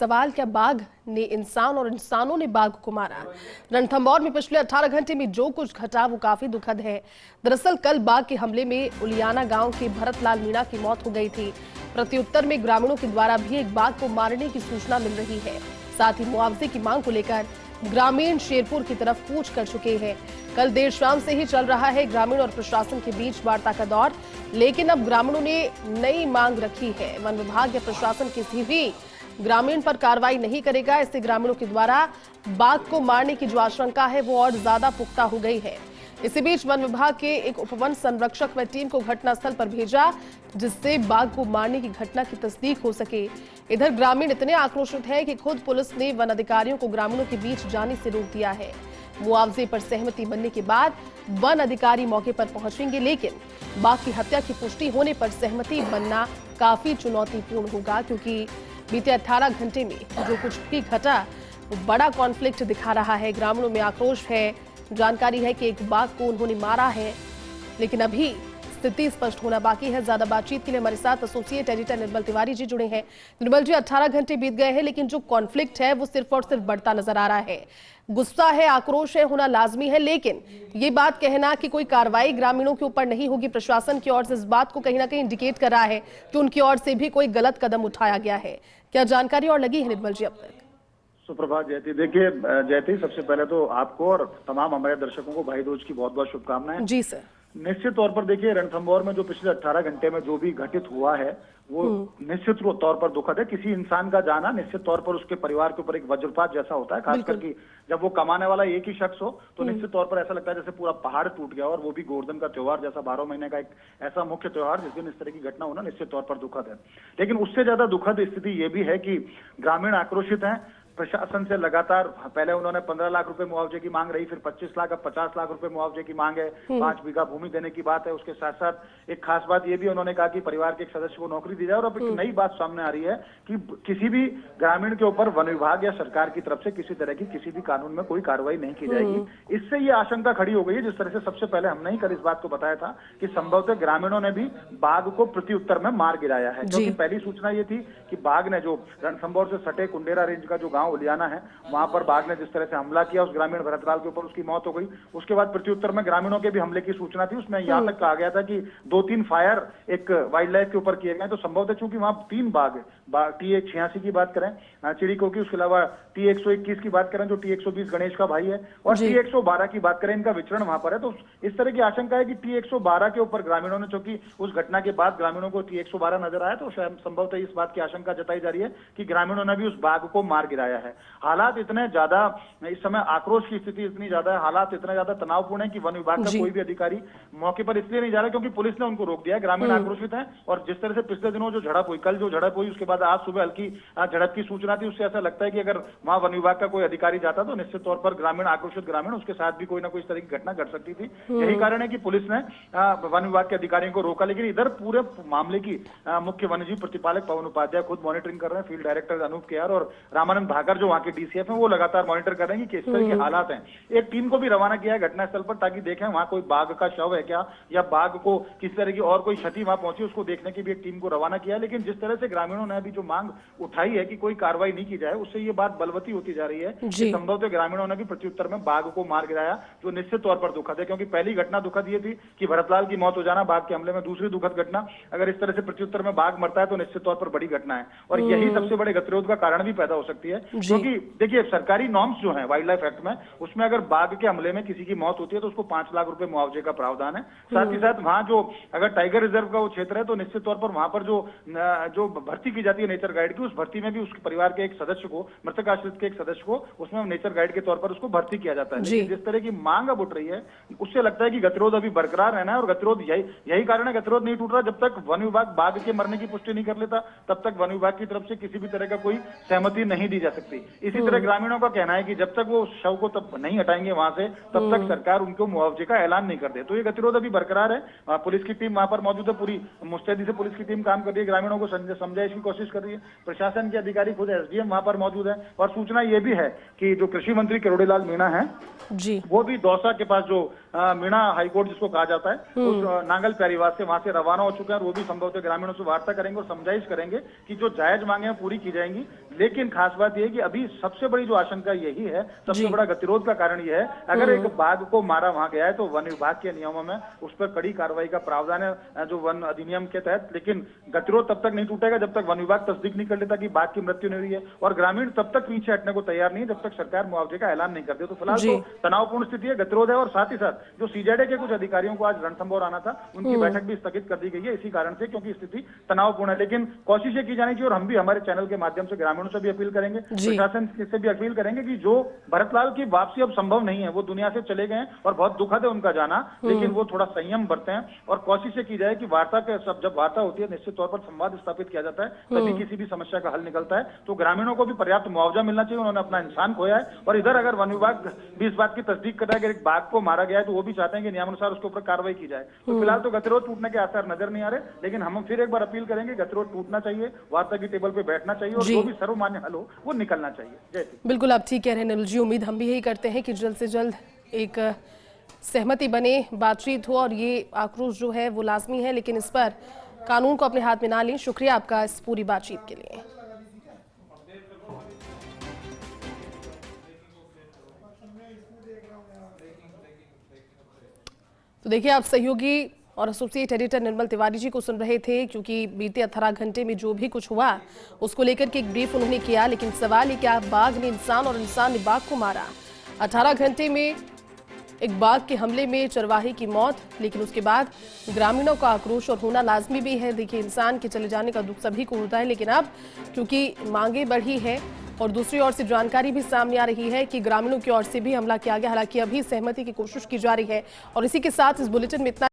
सवाल, क्या बाघ ने इंसान और इंसानों ने बाघ को मारा? रणथंभौर में पिछले 18 घंटे में जो कुछ घटा वो काफी दुखद है। दरअसल कल बाघ के हमले में उलियाना गांव के भरतलाल मीणा की मौत हो गई थी। प्रत्युत्तर में ग्रामीणों के द्वारा भी एक बाघ को मारने की सूचना मिल रही है। साथ ही मुआवजे की मांग को लेकर ग्रामीण शेरपुर की तरफ कूच कर चुके हैं। कल देर शाम से ही चल रहा है ग्रामीण और प्रशासन के बीच वार्ता का दौर, लेकिन अब ग्रामीणों ने नई मांग रखी है। वन विभाग या प्रशासन किसी भी ग्रामीण पर कार्रवाई नहीं करेगा। इससे ग्रामीणों के द्वारा बाघ को मारने की जो आशंका है वो और ज्यादा पुख्ता हो गई है। इसी बीच वन विभाग के एक उपवन संरक्षक व टीम को घटनास्थल पर भेजा, जिससे बाघ को मारने की घटना की तस्दीक हो सके। इधर ग्रामीण इतने आक्रोशित हैं कि खुद पुलिस ने वन अधिकारियों को ग्रामीणों के बीच जाने से रोक दिया है। मुआवजे पर सहमति बनने के बाद वन अधिकारी मौके पर पहुंचेंगे, लेकिन बाघ की हत्या की पुष्टि होने पर सहमति बनना काफी चुनौतीपूर्ण होगा, क्योंकि बीते 18 घंटे में जो कुछ भी घटा वो बड़ा कॉन्फ्लिक्ट दिखा रहा है। ग्रामीणों में आक्रोश है। जानकारी है कि एक बाघ को उन्होंने मारा है, लेकिन अभी स्थिति स्पष्ट होना बाकी है। ज्यादा बातचीत के लिए हमारे साथ एसोसिएट एडिटर निर्मल तिवारी जी जुड़े हैं। निर्मल जी, 18 घंटे बीत गए हैं, लेकिन जो कॉन्फ्लिक्ट है वो सिर्फ और सिर्फ बढ़ता नजर आ रहा है। गुस्सा है, आक्रोश है, होना लाजमी है, लेकिन ये बात कहना कि कोई कार्रवाई ग्रामीणों के ऊपर नहीं होगी प्रशासन की ओर से, इस बात को कहीं ना कहीं इंडिकेट कर रहा है कि उनकी ओर से भी कोई गलत कदम उठाया गया है। क्या जानकारी और लगी है निर्मल जी अब तक? सुप्रभात जयती। देखिए जयती, सबसे पहले तो आपको और तमाम हमारे दर्शकों को भाई दूज की बहुत बहुत शुभकामनाएं। जी सर। निश्चित तौर पर देखिए, रणथंभौर में जो पिछले 18 घंटे में जो भी घटित हुआ है वो निश्चित तौर पर दुखद है। किसी इंसान का जाना निश्चित तौर पर उसके परिवार के ऊपर एक वज्रपात जैसा होता है, खासकर कि जब वो कमाने वाला एक ही शख्स हो तो निश्चित तौर पर ऐसा लगता है जैसे पूरा पहाड़ टूट गया, और वो भी गोवर्धन का त्योहार जैसा 12 महीने का एक ऐसा मुख्य त्योहार जिस दिन इस तरह की घटना होना निश्चित तौर पर दुखद है। लेकिन उससे ज्यादा दुखद स्थिति ये भी है कि ग्रामीण आक्रोशित हैं। प्रशासन से लगातार पहले उन्होंने 15 लाख रुपए मुआवजे की मांग रही, फिर 25 लाख, अब 50 लाख रुपए मुआवजे की मांग है। 5 बीघा भूमि देने की बात है। उसके साथ साथ एक खास बात ये भी उन्होंने कहा कि परिवार के एक सदस्य को नौकरी दी जाए। और अब एक नई बात सामने आ रही है कि किसी भी ग्रामीण के ऊपर वन विभाग या सरकार की तरफ से किसी तरह की किसी भी कानून में कोई कार्रवाई नहीं की जाएगी। इससे ये आशंका खड़ी हो गई है, जिस तरह से सबसे पहले हमने ही कल इस बात को बताया था कि संभवतः ग्रामीणों ने भी बाघ को प्रत्युत्तर में मार गिराया है। क्योंकि पहली सूचना ये थी कि बाघ ने जो रणथंभौर से सटे कुंडेरा रेंज का जो गांव उलियाना है, वहां पर बाघ ने जिस तरह से हमला किया, उस ग्रामीण भरतलाल के ऊपर, उसकी मौत हो गई। उसके बाद प्रत्युत्तर में ग्रामीणों के भी हमले की सूचना थी। उसमें यहां तक कहा गया था कि 2-3 फायर एक वाइल्ड लाइफ के ऊपर किए गए। तो संभवतः चूंकि वहां 3 बाघ T186 की बात करें चिड़िको की, उसके अलावा T121 की बात करें जो T120 गणेश का भाई है, और T112 की बात करें, इनका विचरण वहां पर है। तो इस तरह की आशंका है कि T112 के ऊपर ग्रामीणों ने, चूंकि उस घटना के बाद ग्रामीणों को T112 नजर आया, तो संभवतः इस बात की आशंका जताई जा रही है कि ग्रामीणों ने भी उस बाघ को मार गिराया है। हालात इतने ज्यादा इस समय, आक्रोश की स्थिति इतनी ज्यादा है, हालात इतने ज्यादा तनावपूर्ण है कि वन विभाग का कोई भी अधिकारी मौके पर इसलिए नहीं जा रहा क्योंकि पुलिस ने उनको रोक दिया है। ग्रामीण आक्रोशित हैं, और जिस तरह से पिछले दिनों जो झड़प हुई, कल जो झड़प हुई, उसके बाद आज सुबह हल्की झड़प की सूचना थी, उससे ऐसा लगता है कि अगर वहां वन विभाग का कोई अधिकारी जाता तो निश्चित तौर पर ग्रामीण आक्रोशित ग्रामीण उसके साथ भी कोई ना कोई इस तरह की घटना घट सकती थी। यही कारण है कि पुलिस ने वन विभाग के अधिकारियों को रोका। लेकिन इधर पूरे मामले की मुख्य वन्यजीव प्रतिपालक पवन उपाध्याय खुद मॉनिटरिंग कर रहे हैं। फील्ड डायरेक्टर अनूप केआर और रामानंद भाकर जो वहां के DCF हैं, वो लगातार मॉनिटर कर रहे हैं कि किस तरह के हालात हैं। एक टीम को भी रवाना किया है घटनास्थल पर, ताकि देखें वहां कोई बाघ का शव है क्या, या बाघ को किस तरह की और कोई क्षति वहां पहुंची, उसको देखने की भी एक टीम को रवाना किया है। लेकिन जिस तरह से ग्रामीणों ने अभी जो मांग उठाई है कि कोई कार्रवाई नहीं की जाए, उससे ये बात बलवती होती जा रही है कि संभवतः ग्रामीणों ने भी प्रत्युत्तर में बाघ को मार गिराया, जो निश्चित तौर पर दुखद है। क्योंकि पहली घटना दुखद ये थी कि भरतलाल की मौत हो जाना बाघ के हमले में, दूसरी दुखद घटना अगर इस तरह से प्रत्युत्तर में बाघ मरता है तो निश्चित तौर पर बड़ी घटना है, और यही सबसे बड़े गतिरोध का कारण भी पैदा हो सकती है। क्योंकि देखिए, सरकारी नॉर्म्स जो है वाइल्ड लाइफ एक्ट में, उसमें अगर बाघ के हमले में किसी की मौत होती है तो उसको 5 लाख रुपए मुआवजे का प्रावधान है। साथ ही साथ वहां जो अगर टाइगर रिजर्व का वो क्षेत्र है तो निश्चित तौर पर वहां पर जो भर्ती की जाती है नेचर गाइड की, उस भर्ती में भी उसके परिवार के एक सदस्य को, मृतक आश्रित के एक सदस्य को, उसमें नेचर गाइड के तौर पर उसको भर्ती किया जाता है। लेकिन जिस तरह की मांग अब उठ रही है, उससे लगता है कि गतिरोध अभी बरकरार रहना है, और गतिरोध यही कारण है, गतिरोध नहीं टूट रहा। जब तक वन विभाग बाघ के मरने की पुष्टि नहीं कर लेता, तब तक वन विभाग की तरफ से किसी भी तरह का कोई सहमति नहीं दी जा सकती। सकती। इसी तरह ग्रामीणों का कहना है कि जब तक वो शव को तब नहीं हटाएंगे वहां से, तब तक सरकार उनको मुआवजे का ऐलान नहीं कर दे। तो ये गतिरोध अभी बरकरार है। पुलिस की टीम वहां पर मौजूद है, पूरी मुस्तैदी से पुलिस की टीम काम कर रही है, ग्रामीणों को समझाइश की कोशिश कर रही है। प्रशासन के अधिकारी खुद एसडीएम वहां पर मौजूद है। और सूचना ये भी है कि जो कृषि मंत्री किरोड़ीलाल मीणा है जी, वो भी दौसा के पास जो मीणा हाईकोर्ट जिसको कहा जाता है, उस नांगल प्यारीवास से वहां से रवाना हो चुके हैं। और वो भी संभवतः ग्रामीणों से वार्ता करेंगे और समझाइश करेंगे कि जो जायज मांगे हैं पूरी की जाएंगी। लेकिन खास बात यह है कि अभी सबसे बड़ी जो आशंका यही है, सबसे बड़ा गतिरोध का कारण यह है, अगर एक बाघ को मारा वहां गया है तो वन विभाग के नियमों में उस पर कड़ी कार्रवाई का प्रावधान है, जो वन अधिनियम के तहत। लेकिन गतिरोध तब तक नहीं टूटेगा जब तक वन विभाग तस्दीक नहीं कर लेता कि बाघ की मृत्यु नहीं हुई है, और ग्रामीण तब तक पीछे हटने को तैयार नहीं जब तक सरकार मुआवजे का ऐलान नहीं करती। तो फिलहाल तो तनावपूर्ण स्थिति है, गतिरोध है। और साथ ही साथ जो सीजेडे के कुछ अधिकारियों को आज रणथंभौर आना था, उनकी बैठक भी स्थगित कर दी गई है इसी कारण से, क्योंकि स्थिति तनावपूर्ण है। लेकिन कोशिशें की जानी चाहिए और हम भी हमारे चैनल के माध्यम से ग्रामीणों से भी अपील करेंगे, प्रशासन से भी अपील करेंगे कि जो भरतलाल की वापसी अब संभव नहीं है, वो दुनिया से चले गए हैं और बहुत दुखद है उनका जाना, लेकिन वो थोड़ा संयम बरतें और कोशिशें की जाए कि वार्ता के सब जब वार्ता होती है निश्चित तौर पर संवाद स्थापित किया जाता है, तभी किसी भी समस्या का हल निकलता है। तो ग्रामीणों को भी पर्याप्त मुआवजा मिलना चाहिए, उन्होंने अपना इंसान खोया है। और इधर अगर वन विभाग भी इस बात की तस्दीक कर रहा है कि एक बाघ को मारा गया है, तो वो भी चाहते हैं कि नियमानुसार उसके ऊपर कार्रवाई की जाए। तो फिलहाल तो गतिरोध टूटने के आसार नजर नहीं आ रहे, लेकिन हम फिर एक बार अपील करेंगे, गतिरोध टूटना चाहिए, वार्ता की टेबल पे बैठना चाहिए और जो भी सर्वमान्य हल हो वो निकलना चाहिए। जय श्री। बिल्कुल आप ठीक कह रहे हैं निरुल जी, उम्मीद हम भी यही करते हैं कि जल्द से जल्द एक सहमति बने, बातचीत हो, और ये आक्रोश जो है वो लाजमी है, लेकिन इस पर कानून को अपने हाथ में ना लें। शुक्रिया आपका इस पूरी बातचीत के लिए। तो देखिए, आप सहयोगी और एसोसिएट एडिटर निर्मल तिवारी जी को सुन रहे थे, क्योंकि बीते 18 घंटे में जो भी कुछ हुआ उसको लेकर के एक ब्रीफ उन्होंने किया। लेकिन सवाल ये क्या बाघ ने इंसान और इंसान ने बाघ को मारा? 18 घंटे में एक बाघ के हमले में चरवाहे की मौत, लेकिन उसके बाद ग्रामीणों का आक्रोश और होना लाजमी भी है। देखिए, इंसान के चले जाने का दुख सभी को होता है, लेकिन अब क्योंकि मांगे बढ़ी है और दूसरी ओर से जानकारी भी सामने आ रही है कि ग्रामीणों की ओर से भी हमला किया गया, हालांकि अभी सहमति की कोशिश की जा रही है। और इसी के साथ इस बुलेटिन में इतना